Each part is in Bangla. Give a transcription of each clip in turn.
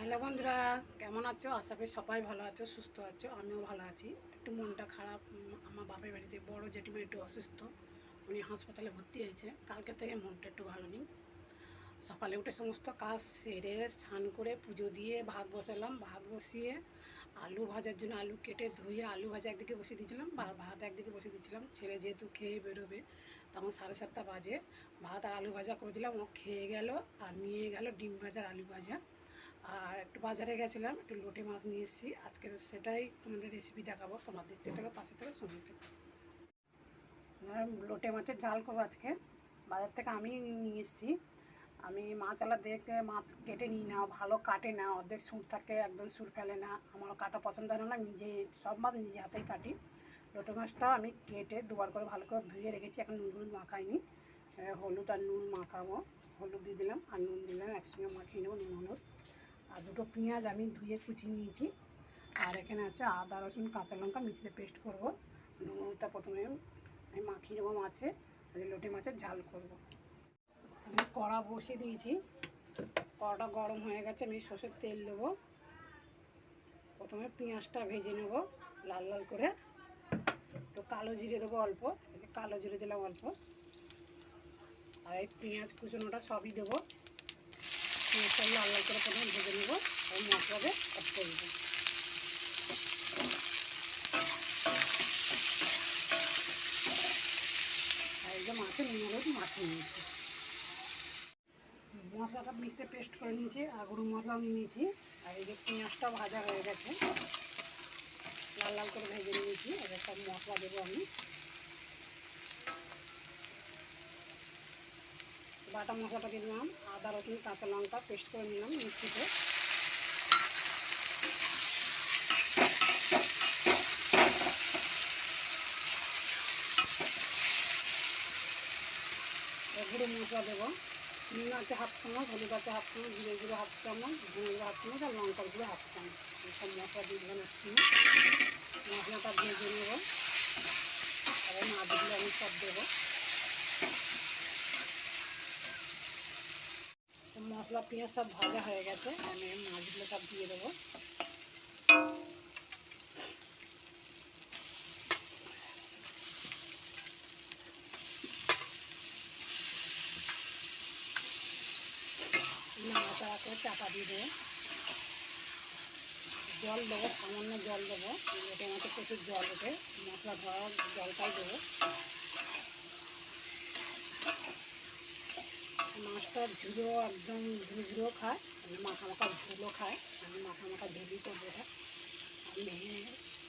হ্যালো বন্ধুরা, কেমন আছো? আশা করি সবাই ভালো আছো, সুস্থ আছো। আমিও ভালো আছি। একটু মনটা খারাপ। আমার বাপের বাড়িতে বড় জেঠিমা একটু অসুস্থ, উনি হাসপাতালে ভর্তি হয়েছে। কালকে থেকে মনটা একটু ভালো নেই। সকালে উঠে সমস্ত কাজ সেরে স্নান করে পুজো দিয়ে ভাত বসালাম। ভাত বসিয়ে আলু ভাজার জন্য আলু কেটে ধুয়ে আলু ভাজা একদিকে বসিয়ে দিয়েছিলাম, ভাত একদিকে বসিয়ে দিয়েছিলাম। ছেলে যেহেতু খেয়ে বেরোবে, তখন 7:30 বাজে। ভাত আর আলু ভাজা করে দিলাম, ও খেয়ে গেল। আর নিয়ে গেল ডিম ভাজা আলু ভাজা। আর একটু বাজারে গেছিলাম, একটু লোটে মাছ নিয়ে এসেছি। আজকে সেটাই তোমাদের রেসিপি দেখাবো, তোমার দেখতে থেকে পাশে থেকে শুনতে। লোটে মাছের ঝাল করবো আজকে। বাজার থেকে আমি নিয়ে এসেছি। আমি মাছওয়ালা দেখে মাছ কেটে নিই না, ভালো কাটে না, অর্ধেক সুর থাকে, একদম সুর ফেলে না। আমার কাটা পছন্দ হয় না, নিজে সব মাছ নিজে হাতেই কাটি। লোটে মাছটা আমি কেটে দুবার করে ভালো করে ধুয়ে রেখেছি, এখন নুন হলুদ মাখাইনি। হলুদ আর নুন মাখাবো। হলুদ দিয়ে দিলাম আর নুন দিলাম, একসঙ্গে মাখিয়ে নেবো নুন হলুদ। আর দুটো পেঁয়াজ আমি ধুয়ে কুচিয়ে নিয়েছি। আর এখানে আছে আদা রসুন কাঁচা লঙ্কা মিক্সিতে পেস্ট করবো। নুন হলুদটা প্রথমে আমি মাখিয়ে নেবো মাছে, লোটে মাছের ঝাল করবো। আমি কড়া বসিয়ে দিয়েছি, কড়াটা গরম হয়ে গেছে। আমি সর্ষের তেল দেবো। প্রথমে পেঁয়াজটা ভেজে নেব লাল লাল করে। একটু কালো জিরে দেবো অল্প, কালো জিরে দিলাম অল্প। আর এই পেঁয়াজ কুচনোটা সবই দেবো। পেঁয়াজটা লাল লাল করে প্রথমে ভেজে নেবো, আর মশলাতে অ্যাড করে দেবো। আর এই যে মাছে নুন হলুদ মাখিয়ে নিয়েছি। মশলাটা মিক্সিতে পেস্ট করে নিয়েছি, আর গরম মশলাও নিয়ে নিয়েছি। আর এই যে পেঁয়াজটা ভাজা হয়ে গেছে, লাল লাল করে ভেজে নিয়েছি। এবার সব মশলা দেবো আমি। বাটা মশলাটা দিলাম, আদা রসুন কাঁচা লঙ্কা পেস্ট করে নিলাম মিক্সিতে। গুঁড়ো মশলা দেবো। নুন আছে 1/2 চামচ, হলুদ আছে 1/2 চামচ, জিরে গুঁড়ো 1/2 চামচ, ধনে গুঁড়ো 1/2 চামচ, আর লঙ্কার গুঁড়ো 1/2 চামচ। এইসব মশলা দিয়ে দেবেন একসঙ্গে। মশলাটা ভেজে নেবো। এবার মাছগুলো আমি সব দেবো। মশলা পেঁয়াজ সব ভাজা হয়ে গেছে, আমি মাছগুলো সব দিয়ে দেবো। নাড়াচাড়া করে চাপা দিয়ে দেবো। জল দেবো, সামান্য জল দেবো। লোটে মাছে প্রচুর জল ওঠে, মশলা ধোয়া জলটাই দেবো। মাছটা ঝুড়ো একদম ঝুড়ো খায়, মানে মাখা মাখা ঝুলো খায়। আমি মাখা মাখা ঝুলি করবো এটা। আমি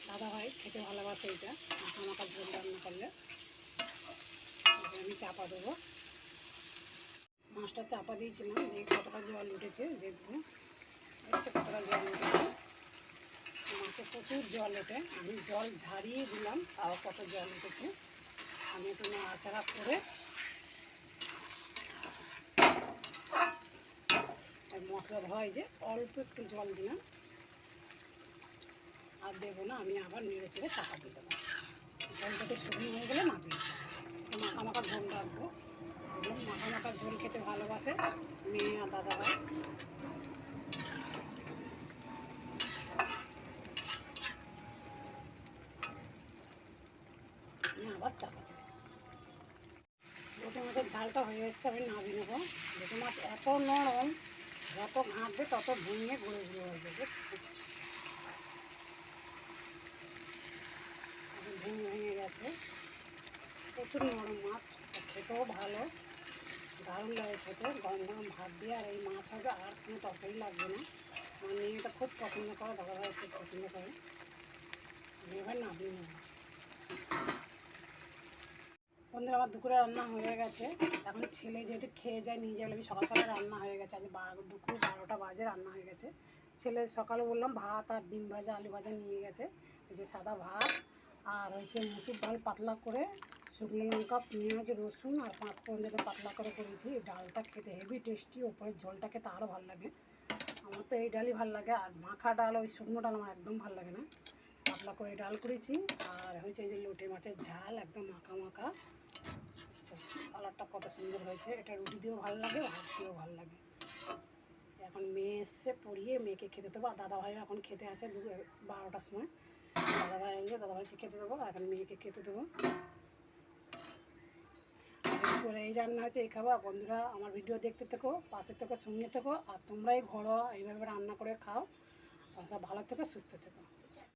দাদাভাই খেতে ভালোবাসে এটা, মাখা মাখা ঝোল রান্না করলে। আমি চাপা দেবো। মাছটা চাপা দিয়েছিলাম, এই কতটা জল উঠেছে দেখবো। হচ্ছে কতটা জল উঠেছে। মাছে প্রচুর জল ওঠে, আমি জল ঝারিয়ে দিলাম, তাও কত জল উঠেছে। আমি একটু নাড়াচাড়া করে মশলা ধোয়াই যে অল্প একটু জল দিলাম, আর দেবো না। আমি আবার নেড়ে চেড়ে চাপা দিয়ে দেবো। জলটা একটু শুকনো হয়ে গেলে নামিয়ে মাখা মাখা ঝোল রাখবো। এবং মাখা মাখা ঝোল খেতে ভালোবাসে মেয়ে আর দাদাভাই। আমি আবার চাপা দেবো। লোটে মাছের ঝালটা হয়ে এসছে, আমি নামিয়ে নেবো। লোটে মাছ এত নরম, যত ঘাঁটবে তত ভেঙে গুঁড়ো গুঁড়ো হয়ে যাবে। ভেঙে ভেঙে গেছে। প্রচুর নরম মাছ, খেতেও ভালো, দারুণ লাগে খেতে। গরম গরম ভাত দিয়ে আর এই মাছ হবে, আর কোনো তরকারি লাগবে না। আমার মেয়েটা খুব পছন্দ করে, দাদাভাই খুব পছন্দ করে। আমি এবার নামিয়ে নেব। বন্ধুরা, আমার দুপুরে রান্না হয়ে গেছে। এখন ছেলে যেহেতু খেয়ে যায় নিয়ে যাবে, আমি সকাল সকাল রান্না হয়ে গেছে। আজ দুপুর 12টা বাজে রান্না হয়ে গেছে। ছেলে সকালে বললাম ভাত আর ডিম ভাজা আলু ভাজা নিয়ে গেছে। এই যে সাদা ভাত, আর হচ্ছে মুসুর ডাল পাতলা করে, শুকনো লঙ্কা পেঁয়াজ রসুন আর 5 ফোড়ন দিয়ে পাতলা করে করেছি। এই ডালটা খেতে হেভি টেস্টি, ওপরের ঝোলটা খেতে আরও ভালো লাগে। আমার তো এই ডালই ভালো লাগে, আর মাখা ডাল ওই শুকনো ডাল আমার একদম ভালো লাগে না। পাতলা করে ডাল করেছি। আর হয়েছে এই যে লোটে মাছের ঝাল, একদম মাখা মাখা। কালারটা কত সুন্দর হয়েছে। এটা রুটি দিয়েও ভালো লাগে, ভাত দিয়েও ভালো লাগে। এখন মেয়ে এসছে পড়িয়ে মেয়েকে খেতে দেবো, আর দাদাভাইও এখন খেতে আসে 12টার সময়। দাদাভাই আসলে দাদাভাইকে খেতে দেবো, এখন মেয়েকে খেতে দেবো। করে এই রান্না হচ্ছে, এই খাবার। বন্ধুরা আমার ভিডিও দেখতে থেকো, পাশে থেকো, সঙ্গে থেকো, আর তোমরাই ঘরোয়া এইভাবে রান্না করে খাও। সব ভালো থেকো, সুস্থ থেকো।